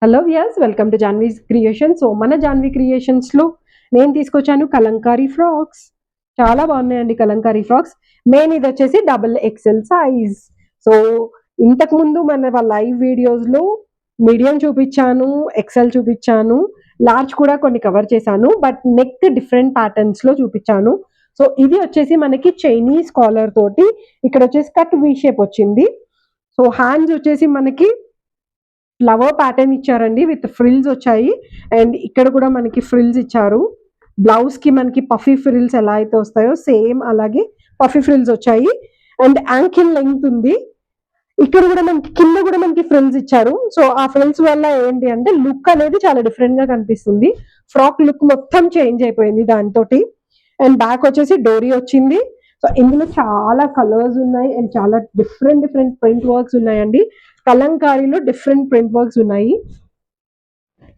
Hello viewers, welcome to Janhvi's creation. So మన జాన్వీ క్రియేషన్స్లో నేను తీసుకొచ్చాను కలంకారీ ఫ్రాక్స్. చాలా బాగున్నాయండి కలంకారీ ఫ్రాక్స్. మెయిన్ ఇది వచ్చేసి XXL సైజ్. సో ఇంతకుముందు మన లైవ్ వీడియోస్లో మీడియం చూపించాను, ఎక్సెల్ చూపించాను, లార్జ్ కూడా కొన్ని కవర్ చేశాను. బట్ నెక్ డిఫరెంట్ ప్యాటర్న్స్లో చూపించాను. సో ఇది వచ్చేసి మనకి చైనీస్ కాలర్ తోటి ఇక్కడ వచ్చేసి కట్ వీ షేప్ వచ్చింది. సో హ్యాండ్స్ వచ్చేసి మనకి ఫ్లవర్ ప్యాటర్న్ ఇచ్చారండి, విత్ ఫ్రిల్స్ వచ్చాయి. అండ్ ఇక్కడ కూడా మనకి ఫ్రిల్స్ ఇచ్చారు. బ్లౌజ్ కి మనకి పఫీ ఫ్రిల్స్ ఎలా అయితే వస్తాయో సేమ్ అలాగే పఫీ ఫ్రిల్స్ వచ్చాయి. అండ్ యాంకిల్ లెంగ్త్ ఉంది. ఇక్కడ కూడా మనకి కింద కూడా మనకి ఫ్రిల్స్ ఇచ్చారు. సో ఆ ఫ్రిల్స్ వల్ల ఏంటి అంటే లుక్ అనేది చాలా డిఫరెంట్ గా కనిపిస్తుంది. ఫ్రాక్ లుక్ మొత్తం చేంజ్ అయిపోయింది దాంతో. అండ్ బ్యాక్ వచ్చేసి డోరీ వచ్చింది. సో ఇందులో చాలా కలర్స్ ఉన్నాయి అండ్ చాలా డిఫరెంట్ డిఫరెంట్ ప్రింట్ వర్క్స్ ఉన్నాయండి. కలంకారీలో డిఫరెంట్ ప్రింట్ వర్క్స్ ఉన్నాయి.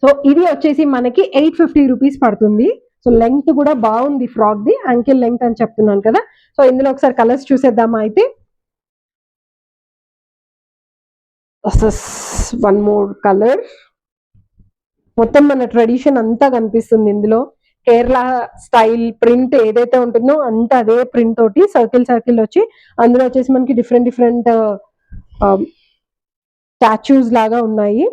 సో ఇది వచ్చేసి మనకి 850 రూపీస్ పడుతుంది. సో లెంగ్త్ కూడా బాగుంది ఫ్రాక్ ది, యాంకిల్ లెంగ్త్ అని చెప్తున్నాను కదా. సో ఇందులో ఒకసారి కలర్స్ చూసేద్దామా అయితే. One more colour. మొత్తం మన ట్రెడిషన్ అంతా కనిపిస్తుంది ఇందులో. కేరళ స్టైల్ ప్రింట్ ఏదైతే ఉంటుందో అంతా అదే ప్రింట్ తోటి సర్కిల్ సర్కిల్ వచ్చి అందులో వచ్చేసి మనకి డిఫరెంట్ డిఫరెంట్ స్టాచ్యూస్ లాగా ఉన్నాయి.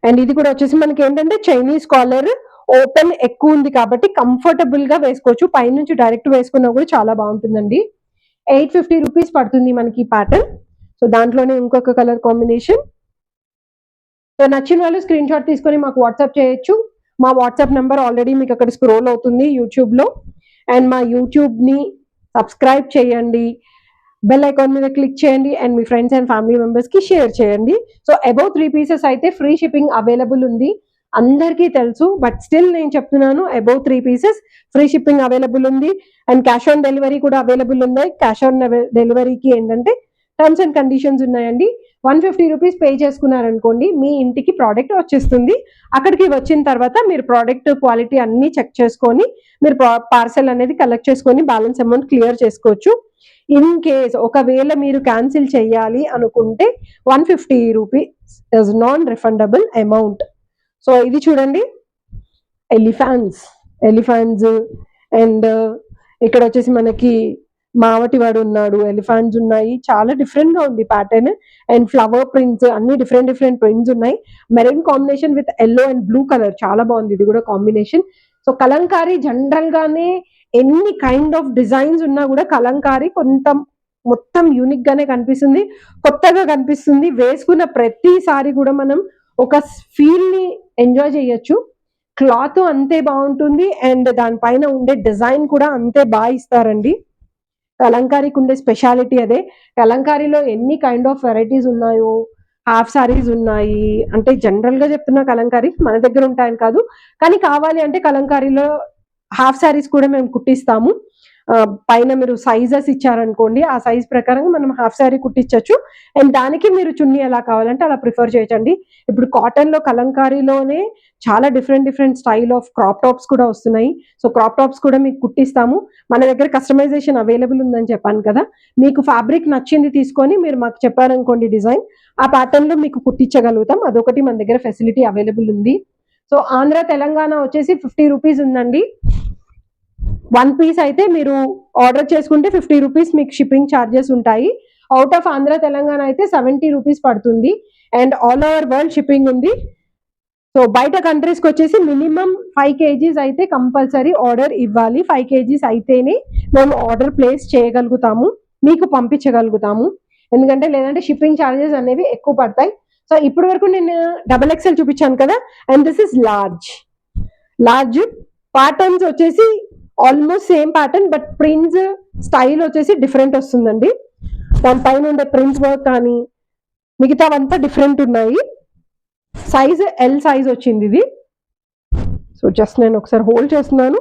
అండ్ ఇది కూడా వచ్చేసి మనకి ఏంటంటే చైనీస్ కాలర్, ఓపెన్ ఎక్కువ ఉంది కాబట్టి కంఫర్టబుల్ గా వేసుకోవచ్చు. పైనుంచి డైరెక్ట్ వేసుకున్నా కూడా చాలా బాగుంటుందండి. 850 రూపీస్ పడుతుంది మనకి ప్యాటర్న్. సో దాంట్లోనే ఇంకొక కలర్ కాంబినేషన్. సో నచ్చిన వాళ్ళు స్క్రీన్ షాట్ తీసుకొని మాకు వాట్సాప్ చేయొచ్చు. మా వాట్సాప్ నెంబర్ ఆల్రెడీ మీకు అక్కడ స్క్రోల్ అవుతుంది యూట్యూబ్ లో. అండ్ మా యూట్యూబ్ ని సబ్స్క్రైబ్ చేయండి, బెల్ ఐకాన్ మీద క్లిక్ చేయండి and me friends and family members కి షేర్ చేయండి. సో అబౌవ్ 3 పీసెస్ అయితే ఫ్రీ షిప్పింగ్ అవైలబుల్ ఉంది, అందరికీ తెలుసు. బట్ స్టిల్ నేను చెప్తున్నాను, above 3 pieces free shipping available ఉంది. అండ్ క్యాష్ ఆన్ డెలివరీ కూడా అవైలబుల్ ఉన్నాయి. క్యాష్ ఆన్ డెలివరీకి ఏంటంటే టర్మ్స్ అండ్ కండిషన్స్ ఉన్నాయండి. 150 రూపీస్ పే చేసుకున్నారనుకోండి, మీ ఇంటికి ప్రోడక్ట్ వచ్చేస్తుంది. అక్కడికి వచ్చిన తర్వాత మీరు ప్రోడక్ట్ క్వాలిటీ అన్ని చెక్ చేసుకొని మీరు పార్సెల్ అనేది కలెక్ట్ చేసుకొని బ్యాలెన్స్ అమౌంట్ క్లియర్ చేసుకోవచ్చు. ఇన్ కేస్ ఒకవేళ మీరు క్యాన్సిల్ చేయాలి అనుకుంటే 150 rupees is non refundable amount. So ఇది చూడండి, ఎలిఫాన్స్ అండ్ ఇక్కడ వచ్చేసి మనకి మావటివాడు ఉన్నాడు, ఎలిఫాంట్స్ ఉన్నాయి. చాలా డిఫరెంట్ గా ఉంది ప్యాటర్న్. అండ్ ఫ్లవర్ ప్రింట్స్ అన్ని డిఫరెంట్ డిఫరెంట్ ప్రింట్స్ ఉన్నాయి. Maroon combination with yellow and blue colour చాలా బాగుంది ఇది కూడా కాంబినేషన్. సో కలంకారీ జనరల్ గానే ఎన్ని కైండ్ ఆఫ్ డిజైన్స్ ఉన్నా కూడా కలంకారీ కొంత మొత్తం యూనిక్ గానే కనిపిస్తుంది, కొత్తగా కనిపిస్తుంది. వేసుకున్న ప్రతిసారి కూడా మనం ఒక ఫీల్ ని ఎంజాయ్ చేయొచ్చు. క్లాత్ అంతే బాగుంటుంది అండ్ దానిపైన ఉండే డిజైన్ కూడా అంతే బాగా ఇస్తారండి. కలంకారీకి ఉండే స్పెషాలిటీ అదే. కలంకారీలో ఎన్ని కైండ్ ఆఫ్ వెరైటీస్ ఉన్నాయో, హాఫ్ సారీస్ ఉన్నాయి. అంటే జనరల్ గా చెప్తున్నా, కలంకారీ మన దగ్గర ఉంటాయని కాదు, కానీ కావాలి అంటే కలంకారీలో హాఫ్ సారీస్ కూడా మేము కుట్టిస్తాము. పైన మీరు సైజెస్ ఇచ్చారనుకోండి, ఆ సైజ్ ప్రకారం మనం హాఫ్ సారీ కుట్టించవచ్చు. అండ్ దానికి మీరు చున్నీ ఎలా కావాలంటే అలా ప్రిఫర్ చేయొచ్చండి. ఇప్పుడు కాటన్ లో కలంకారీలోనే చాలా different different style of crop tops కూడా వస్తున్నాయి. సో క్రాప్ టాప్స్ కూడా మీకు కుట్టిస్తాము. మన దగ్గర కస్టమైజేషన్ అవైలబుల్ ఉందని చెప్పాను కదా. మీకు ఫ్యాబ్రిక్ నచ్చింది తీసుకొని మీరు మాకు చెప్పారనుకోండి డిజైన్, ఆ ప్యాటర్న్ లో మీకు కుట్టించగలుగుతాం. అదొకటి మన దగ్గర ఫెసిలిటీ అవైలబుల్ ఉంది. సో ఆంధ్ర తెలంగాణ వచ్చేసి 50 రూపీస్ ఉందండి. 1 పీస్ అయితే మీరు ఆర్డర్ చేసుకుంటే 50 రూపీస్ మీకు షిప్పింగ్ ఛార్జెస్ ఉంటాయి. అవుట్ ఆఫ్ ఆంధ్ర తెలంగాణ అయితే 70 రూపీస్ పడుతుంది. And all over world shipping ఉంది. సో బయట కంట్రీస్కి వచ్చేసి మినిమం 5 kgs అయితే కంపల్సరీ ఆర్డర్ ఇవ్వాలి. 5 kgs అయితేనే మేము ఆర్డర్ ప్లేస్ చేయగలుగుతాము, మీకు పంపించగలుగుతాము. ఎందుకంటే లేదంటే షిప్పింగ్ ఛార్జెస్ అనేవి ఎక్కువ పడతాయి. సో ఇప్పటి వరకు నేను XXL చూపించాను కదా, and this is large. Patterns వచ్చేసి almost same pattern, but prints style వచ్చేసి డిఫరెంట్ వస్తుందండి. దానిపైన ఉండే ప్రింట్స్ వర్క్ కానీ మిగతావంతా డిఫరెంట్ ఉన్నాయి. సైజ్ ఎల్ సైజ్ వచ్చింది ఇది. సో జస్ట్ నేను ఒకసారి హోల్డ్ చేస్తున్నాను,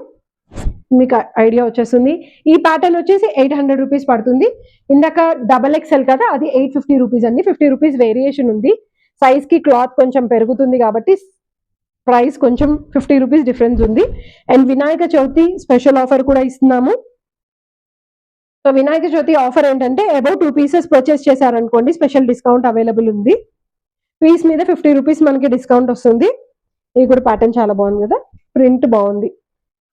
మీకు ఐడియా వచ్చేస్తుంది. ఈ ప్యాటర్న్ వచ్చేసి 800 రూపీస్ పడుతుంది. ఇందాక XXL కదా, అది 850 రూపీస్ అండి. 50 రూపీస్ వేరియేషన్ ఉంది. సైజ్ కి క్లాత్ కొంచెం పెరుగుతుంది కాబట్టి ప్రైస్ కొంచెం 50 రూపీస్ డిఫరెన్స్ ఉంది. And Vinayaka Chavithi special offer కూడా ఇస్తున్నాము. సో వినాయక చవితి ఆఫర్ ఏంటంటే అబౌవ్ 2 పీసెస్ పర్చేస్ చేశారనుకోండి, స్పెషల్ డిస్కౌంట్ అవైలబుల్ ఉంది. పీస్ మీద 50 రూపీస్ మనకి డిస్కౌంట్ వస్తుంది. ఇది కూడా ప్యాటర్న్ చాలా బాగుంది కదా, ప్రింట్ బాగుంది,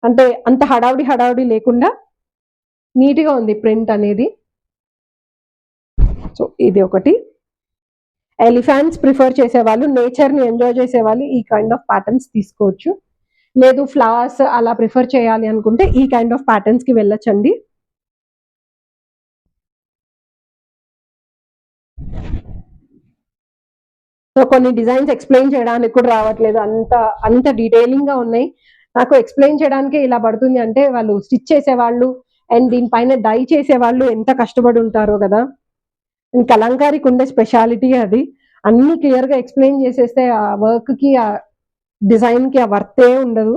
అంటే అంత హడావుడి లేకుండా నీట్గా ఉంది ప్రింట్ అనేది. సో ఇది ఒకటి. ఎలిఫెంట్స్ ప్రిఫర్ చేసేవాళ్ళు, నేచర్ని ఎంజాయ్ చేసేవాళ్ళు ఈ కైండ్ ఆఫ్ ప్యాటర్న్స్ తీసుకోవచ్చు. లేదు ఫ్లవర్స్ అలా ప్రిఫర్ చేయాలి అనుకుంటే ఈ కైండ్ ఆఫ్ ప్యాటర్న్స్కి వెళ్ళొచ్చండి. సో కొన్ని డిజైన్స్ ఎక్స్ప్లెయిన్ చేయడానికి కూడా రావట్లేదు, అంత డీటెయిలింగ్ గా ఉన్నాయి. నాకు ఎక్స్ప్లెయిన్ చేయడానికి ఇలా పడుతుంది అంటే వాళ్ళు స్టిచ్ చేసేవాళ్ళు అండ్ దీనిపైన డై చేసేవాళ్ళు ఎంత కష్టపడి ఉంటారో కదా. కలంకారీకి ఉండే స్పెషాలిటీ అది. అన్ని క్లియర్ గా ఎక్స్ప్లెయిన్ చేసేస్తే ఆ వర్క్ కి, ఆ డిజైన్ కి ఆ వర్తే ఉండదు.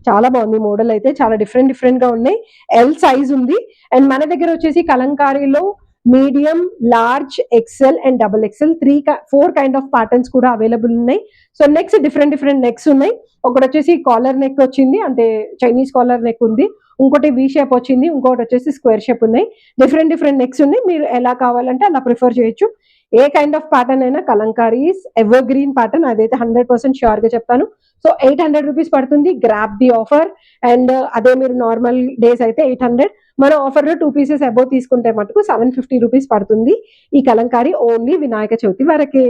చాలా బాగుంది మోడల్ అయితే, చాలా డిఫరెంట్ గా ఉన్నాయి. ఎల్ సైజ్ ఉంది. అండ్ మన దగ్గర వచ్చేసి కలంకారీలో medium, large, XL and double XL 4 kind of patterns కూడా అవైలబుల్ ఉన్నాయి. సో నెక్స్ డిఫరెంట్ నెక్స్ ఉన్నాయి. ఒకటి వచ్చేసి కాలర్ నెక్ వచ్చింది, అంటే చైనీస్ కాలర్ నెక్ ఉంది. ఇంకోటి వి షేప్ వచ్చింది, ఇంకోటి వచ్చేసి స్క్వేర్ షేప్ ఉన్నాయి. డిఫరెంట్ నెక్స్ ఉన్నాయి. మీరు ఎలా కావాలంటే అలా ప్రిఫర్ చేయొచ్చు. ఏ కైండ్ ఆఫ్ ప్యాటర్న్ అయినా కలంకారీస్ ఎవర్ గ్రీన్ ప్యాటర్న్, అదైతే 100% ష్యూర్ గా చెప్తాను. సో 800 రూపీస్ పడుతుంది. Grab the offer. అండ్ అదే మీరు నార్మల్ డేస్ అయితే 800, మన ఆఫర్ లో 2 పీసెస్ అబౌవ్ తీసుకుంటే మటుకు 750 రూపీస్ పడుతుంది ఈ కలంకారీ, ఓన్లీ వినాయక చవితి వరకే.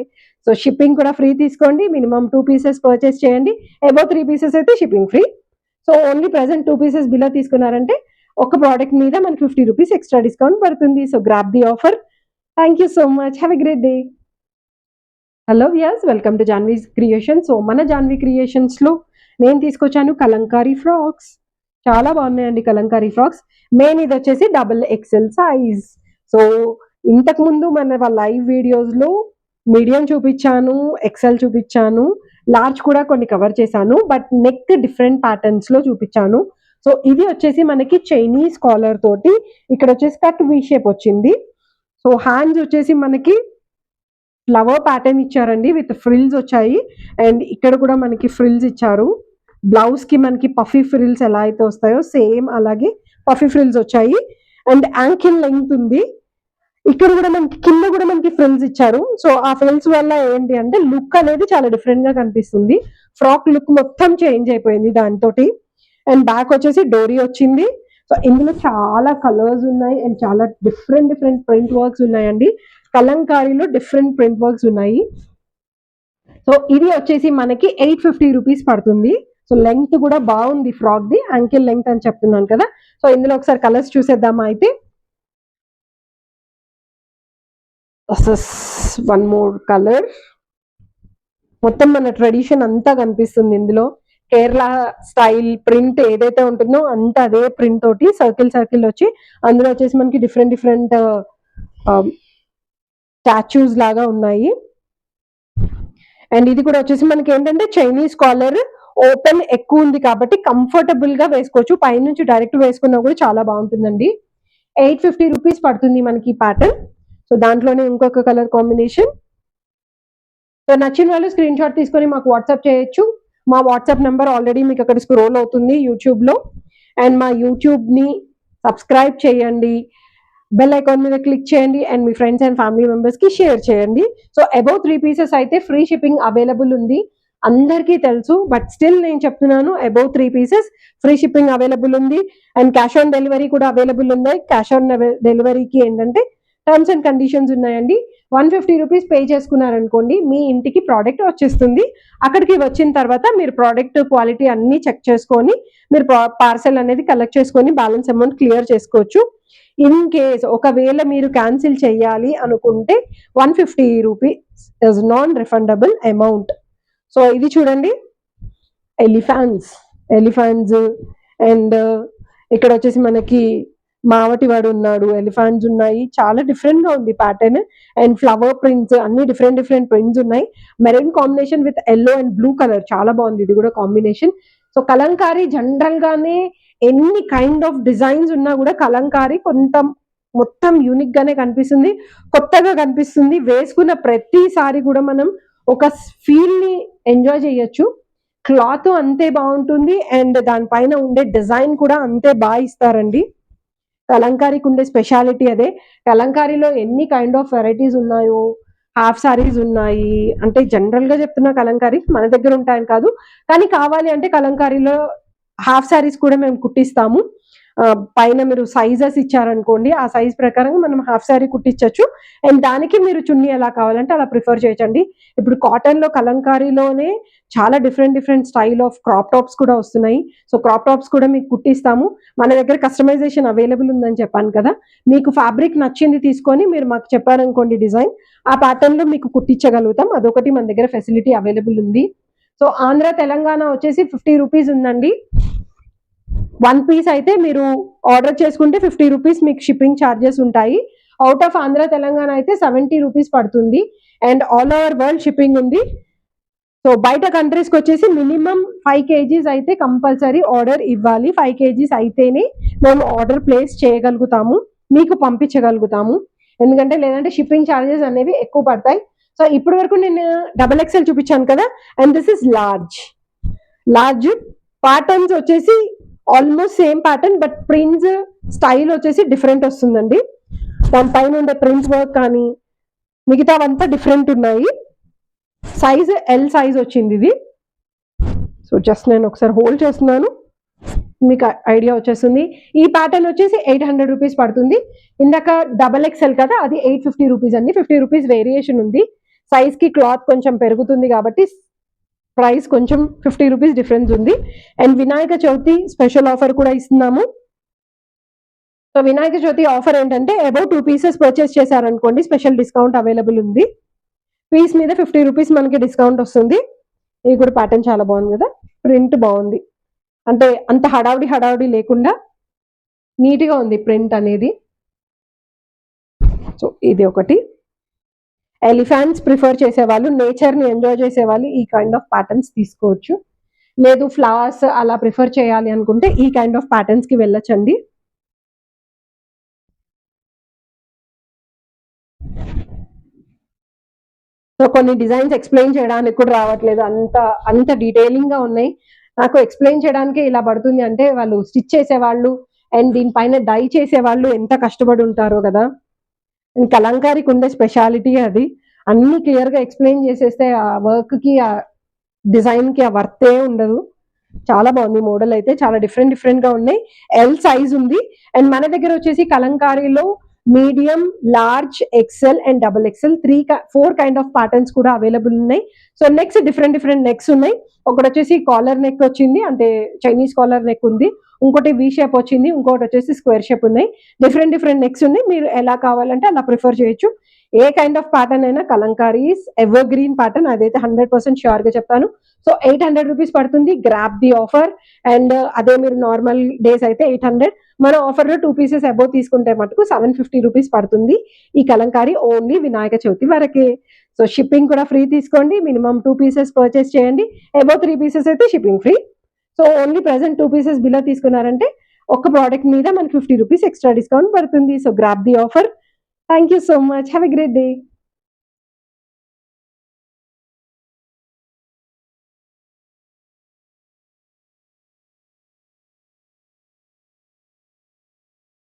సో షిప్పింగ్ కూడా ఫ్రీ తీసుకోండి. మినిమం 2 పీసెస్ పర్చేస్ చేయండి. అబౌవ్ 3 పీసెస్ అయితే shipping free. So only present 2 pieces below తీసుకున్నారంటే ఒక ప్రోడక్ట్ మీద మనకి 50 రూపీస్ ఎక్స్ట్రా డిస్కౌంట్ పడుతుంది. So grab the offer. Thank you so much. Have a great day. Hello viewers, welcome to Janhvi creation. So మన Janhvi creations లో నేను తీసుకొచ్చాను కలంకారీ ఫ్రాక్స్. చాలా బాగున్నాయండి కలంకారీ ఫ్రాక్స్. మెయిన్ ఇది వచ్చేసి డబుల్ ఎక్సెల్ సైజ్. సో ఇంతకు ముందు మన లైవ్ వీడియోస్ లో మీడియం చూపించాను, ఎక్సెల్ చూపించాను, లార్జ్ కూడా కొన్ని కవర్ చేశాను, బట్ నెక్ డిఫరెంట్ ప్యాటర్న్స్ లో చూపించాను. సో ఇది వచ్చేసి మనకి చైనీస్ కాలర్ తోటి, ఇక్కడ వచ్చేసి కట్ వి షేప్ వచ్చింది. సో హ్యాండ్స్ వచ్చేసి మనకి ఫ్లవర్ ప్యాటర్న్ ఇచ్చారండి, విత్ ఫ్రిల్స్ వచ్చాయి. అండ్ ఇక్కడ కూడా మనకి ఫ్రిల్స్ ఇచ్చారు. బ్లౌజ్ కి మనకి పఫీ ఫ్రిల్స్ ఎలా అయితే వస్తాయో సేమ్ అలాగే పఫీ ఫ్రిల్స్ వచ్చాయి. అండ్ యాంకిల్ లెంగ్త్ ఉంది. ఇక్కడ కూడా మనకి కింద కూడా మనకి ఫ్రిల్స్ ఇచ్చారు. సో ఆ ఫ్రిల్స్ వల్ల ఏంటి అంటే లుక్ అనేది చాలా డిఫరెంట్ గా కనిపిస్తుంది. ఫ్రాక్ లుక్ మొత్తం చేంజ్ అయిపోయింది దాంతో. అండ్ బ్యాక్ వచ్చేసి డోరీ వచ్చింది. సో ఇందులో చాలా కలర్స్ ఉన్నాయి అండ్ చాలా డిఫరెంట్ ప్రింట్ వర్క్స్ ఉన్నాయండి. కలంకారీలో డిఫరెంట్ ప్రింట్ వర్క్స్ ఉన్నాయి. సో ఇది వచ్చేసి మనకి 850 రూపీస్ పడుతుంది. సో లెంగ్త్ కూడా బాగుంది ఫ్రాక్ ది, యాంకిల్ లెంగ్త్ అని చెప్తున్నాను కదా. సో ఇందులో ఒకసారి కలర్స్ చూసేద్దామా అయితే. One more colour. మొత్తం మన ట్రెడిషన్ అంతా కనిపిస్తుంది ఇందులో. కేరళ స్టైల్ ప్రింట్ ఏదైతే ఉంటుందో అంత అదే ప్రింట్ తోటి సర్కిల్ వచ్చి అందులో వచ్చేసి మనకి డిఫరెంట్ స్టాచ్యూస్ లాగా ఉన్నాయి. అండ్ ఇది కూడా వచ్చేసి మనకి ఏంటంటే చైనీస్ కాలర్, ఓపెన్ ఎక్కువ ఉంది కాబట్టి కంఫర్టబుల్ గా వేసుకోవచ్చు. పైనుంచి డైరెక్ట్ వేసుకున్నా కూడా చాలా బాగుంటుందండి. 850 రూపీస్ పడుతుంది మనకి ప్యాటర్న్. సో దాంట్లోనే ఇంకొక కలర్ కాంబినేషన్. సో నచ్చిన వాళ్ళు స్క్రీన్ షాట్ తీసుకొని మాకు వాట్సాప్ చేయొచ్చు. మా వాట్సాప్ నెంబర్ ఆల్రెడీ మీకు అక్కడ స్క్రోల్ అవుతుంది యూట్యూబ్ లో. అండ్ మా యూట్యూబ్ ని సబ్స్క్రైబ్ చేయండి, బెల్ ఐకాన్ మీద క్లిక్ చేయండి, and me friends and family members కి షేర్ చేయండి. సో అబౌవ్ 3 పీసెస్ అయితే ఫ్రీ షిప్పింగ్ అవైలబుల్ ఉంది, అందరికీ తెలుసు. బట్ స్టిల్ నేను చెప్తున్నాను, above 3 pieces free shipping available ఉంది. అండ్ క్యాష్ ఆన్ డెలివరీ కూడా అవైలబుల్ ఉన్నాయి. క్యాష్ ఆన్ డెలివరీకి ఏంటంటే టర్మ్స్ అండ్ కండిషన్స్ ఉన్నాయండి. 150 రూపీస్ పే చేసుకున్నారనుకోండి, మీ ఇంటికి ప్రోడక్ట్ వచ్చేస్తుంది. అక్కడికి వచ్చిన తర్వాత మీరు ప్రోడక్ట్ క్వాలిటీ అన్ని చెక్ చేసుకొని మీరు పార్సెల్ అనేది కలెక్ట్ చేసుకొని బ్యాలెన్స్ అమౌంట్ క్లియర్ చేసుకోవచ్చు. ఇన్ కేస్ ఒకవేళ మీరు క్యాన్సిల్ చేయాలి అనుకుంటే 150 rupees is non refundable amount. So ఇది చూడండి, ఎలిఫెంట్స్ అండ్ ఇక్కడ వచ్చేసి మనకి మావటివాడు ఉన్నాడు, ఎలిఫెంట్స్ ఉన్నాయి. చాలా డిఫరెంట్ గా ఉంది ప్యాటర్న్. అండ్ ఫ్లవర్ ప్రింట్స్ అన్ని డిఫరెంట్ ప్రింట్స్ ఉన్నాయి. Maroon combination with yellow and blue colour, చాలా బాగుంది ఇది కూడా కాంబినేషన్. సో కలంకారీ జనరల్ గానే ఎన్ని కైండ్ ఆఫ్ డిజైన్స్ ఉన్నా కూడా కలంకారీ మొత్తం యూనిక్ గానే కనిపిస్తుంది, కొత్తగా కనిపిస్తుంది. వేసుకున్న ప్రతిసారి కూడా మనం ఒక ఫీల్ ని ఎంజాయ్ చేయొచ్చు. క్లాత్ అంతే బాగుంటుంది అండ్ దానిపైన ఉండే డిజైన్ కూడా అంతే బాగా ఇస్తారండి. కలంకారీకి ఉండే స్పెషాలిటీ అదే. కలంకారీలో ఎన్ని కైండ్ ఆఫ్ వెరైటీస్ ఉన్నాయో, హాఫ్ సారీస్ ఉన్నాయి. అంటే జనరల్‌గా చెప్తున్నా కలంకారీ మన దగ్గర ఉంటాయని కాదు. కానీ కావాలి అంటే కలంకారీలో హాఫ్ సారీస్ కూడా మేము కుట్టిస్తాము. పైన మీరు సైజెస్ ఇచ్చారనుకోండి, ఆ సైజ్ ప్రకారంగా మనం హాఫ్ సారీ కుట్టించొచ్చు. అండ్ దానికి మీరు చున్నీ ఎలా కావాలంటే అలా ప్రిఫర్ చేయొచ్చండి. ఇప్పుడు కాటన్‌లో కలంకారీలోనే చాలా different style of crop tops కూడా వస్తున్నాయి. సో, క్రాప్ టాప్స్ కూడా మీకు కుట్టిస్తాము. మన దగ్గర కస్టమైజేషన్ అవైలబుల్ ఉందని చెప్పాను కదా! మీకు ఫ్యాబ్రిక్ నచ్చింది తీసుకొని మీరు మాకు చెప్పారనుకోండి డిజైన్, ఆ ప్యాటర్న్‌లో మీకు కుట్టించగలుగుతాం. అదొకటి మన దగ్గర ఫెసిలిటీ అవైలబుల్ ఉంది. సో, ఆంధ్ర, తెలంగాణ వచ్చేసి ₹50 ఉందండి. 1 పీస్ అయితే మీరు ఆర్డర్ చేసుకుంటే ₹50 మీకు షిప్పింగ్ చార్జెస్ ఉంటాయి. ఔట్ ఆఫ్ ఆంధ్ర, తెలంగాణ అయితే ₹70 పడుతుంది. And all over world shipping ఉంది. సో, బయట కంట్రీస్‌కి వచ్చేసి మినిమమ్ 5 కేజీస్ అయితే కంపల్సరీ ఆర్డర్ ఇవ్వాలి. 5 కేజీస్ అయితేనే మేము ఆర్డర్ ప్లేస్ చేయగలుగుతాము. మీకు పంపించగలుగుతాము. ఎందుకంటే లేదంటే షిప్పింగ్ చార్జెస్ అనేవి ఎక్కువ పడతాయి. సో, ఇప్పటి వరకు నేను డబుల్ ఎక్సెల్ చూపించాను కదా! And this is large. Large patterns వచ్చేసి almost same pattern, but prints style వచ్చేసి డిఫరెంట్ వస్తుందండి. దానిపైన ఉండే ప్రింట్స్ వర్క్ కానీ మిగతావంతా డిఫరెంట్ ఉన్నాయి. సైజ్ ఎల్ సైజ్ వచ్చింది ఇది. సో, జస్ట్ నేను ఒకసారి హోల్డ్ చేస్తున్నాను, మీకు ఐడియా వచ్చేస్తుంది. ఈ ప్యాటర్న్ వచ్చేసి ₹800 పడుతుంది. ఇందాక డబల్ ఎక్సెల్ కదా, అది ₹850 అండి. ₹50 వేరియేషన్ ఉంది. సైజ్కి క్లాత్ కొంచెం పెరుగుతుంది కాబట్టి ప్రైస్ కొంచెం ₹50 డిఫరెన్స్ ఉంది. And Vinayaka Chavithi special offer కూడా ఇస్తున్నాము. సో, వినాయక చవితి ఆఫర్ ఏంటంటే అబౌవ్ 2 పీసెస్ పర్చేస్ చేశారనుకోండి, స్పెషల్ డిస్కౌంట్ అవైలబుల్ ఉంది. పీస్ మీద ₹50 మనకి డిస్కౌంట్ వస్తుంది. ఇది కూడా ప్యాటర్న్ చాలా బాగుంది కదా, ప్రింట్ బాగుంది. అంటే అంత హడావిడి లేకుండా నీట్‌గా ఉంది ప్రింట్ అనేది. సో, ఇది ఒకటి. ఎలిఫెంట్స్ ప్రిఫర్ చేసేవాళ్ళు, నేచర్‌ని ఎంజాయ్ చేసేవాళ్ళు ఈ కైండ్ ఆఫ్ ప్యాటర్న్స్ తీసుకోవచ్చు. లేదు ఫ్లవర్స్ అలా ప్రిఫర్ చేయాలి అనుకుంటే ఈ కైండ్ ఆఫ్ ప్యాటర్న్స్‌కి వెళ్ళొచ్చండి. సో, కొన్ని డిజైన్స్ ఎక్స్‌ప్లెయిన్ చేయడానికి కూడా రావట్లేదు. అంత డీటెయిలింగ్‌గా ఉన్నాయి. నాకు ఎక్స్‌ప్లెయిన్ చేయడానికే ఇలా పడుతుంది అంటే వాళ్ళు స్టిచ్ చేసేవాళ్ళు అండ్ దీనిపైన డై చేసేవాళ్ళు ఎంత కష్టపడి ఉంటారో కదా! కలంకారీకి ఉండే స్పెషాలిటీ అది. అన్నీ క్లియర్‌గా ఎక్స్‌ప్లెయిన్ చేసేస్తే ఆ వర్క్‌కి, ఆ డిజైన్‌కి ఆ వర్తే ఉండదు. చాలా బాగుంది మోడల్ అయితే. చాలా డిఫరెంట్‌గా ఉన్నాయి. ఎల్ సైజ్ ఉంది. అండ్ మన దగ్గర వచ్చేసి కలంకారీలో medium, large, XL and double XL 4 kind of patterns కూడా అవైలబుల్ ఉన్నాయి. సో, నెక్స్ డిఫరెంట్ నెక్స్ ఉన్నాయి. ఒకటొచ్చేసి కాలర్ నెక్ వచ్చింది, అంటే చైనీస్ కాలర్ నెక్ ఉంది. ఇంకోటి వి షేప్ వచ్చింది. ఇంకోటి వచ్చేసి స్క్వేర్ షేప్ ఉన్నాయి. డిఫరెంట్ నెక్స్ ఉన్నాయి. మీరు ఎలా కావాలంటే అలా ప్రిఫర్ చేయొచ్చు. ఏ కైండ్ ఆఫ్ ప్యాటర్న్ అయినా కలంకారీస్ ఎవర్ గ్రీన్ ప్యాటర్న్, అదైతే 100% ష్యూర్‌గా చెప్తాను. సో, ₹800 పడుతుంది. Grab the offer. అండ్ అదే మీరు నార్మల్ డేస్ అయితే 800. మన ఆఫర్‌లో 2 పీసెస్ అబోవ్ తీసుకుంటే మటుకు ₹750 పడుతుంది. ఈ కలంకారీ ఓన్లీ వినాయక చవితి వరకే. సో, షిప్పింగ్ కూడా ఫ్రీ తీసుకోండి. మినిమమ్ 2 పీసెస్ పర్చేస్ చేయండి. అబోవ్ 3 పీసెస్ అయితే shipping free. So, only present 2 pieces below తీసుకున్నారంటే ఒక ప్రోడక్ట్ మీద మనకి ₹50 ఎక్స్ట్రా డిస్కౌంట్ పడుతుంది. So, grab the offer. Thank you so much. Have a great day.